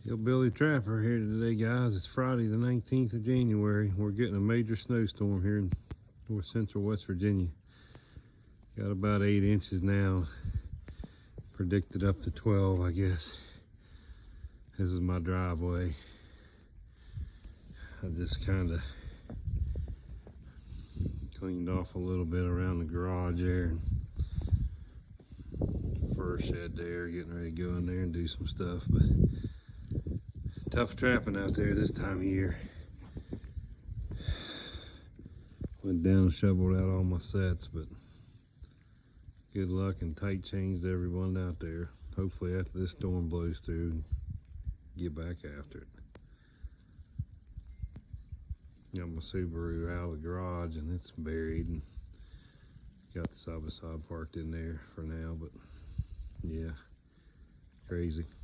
Hillbilly Trapper here today, guys. It's Friday the 19th of January. We're getting a major snowstorm here in north central West Virginia. Got about 8 inches now. Predicted up to 12, I guess. This is my driveway. I just kind of cleaned off a little bit around the garage there. Fur shed there, getting ready to go in there and do some stuff. But tough trapping out there this time of year. Went down and shoveled out all my sets, but good luck and tight chains to everyone out there. Hopefully after this storm blows through, get back after it. Got my Subaru out of the garage and it's buried, and got the side by side parked in there for now, but yeah, crazy.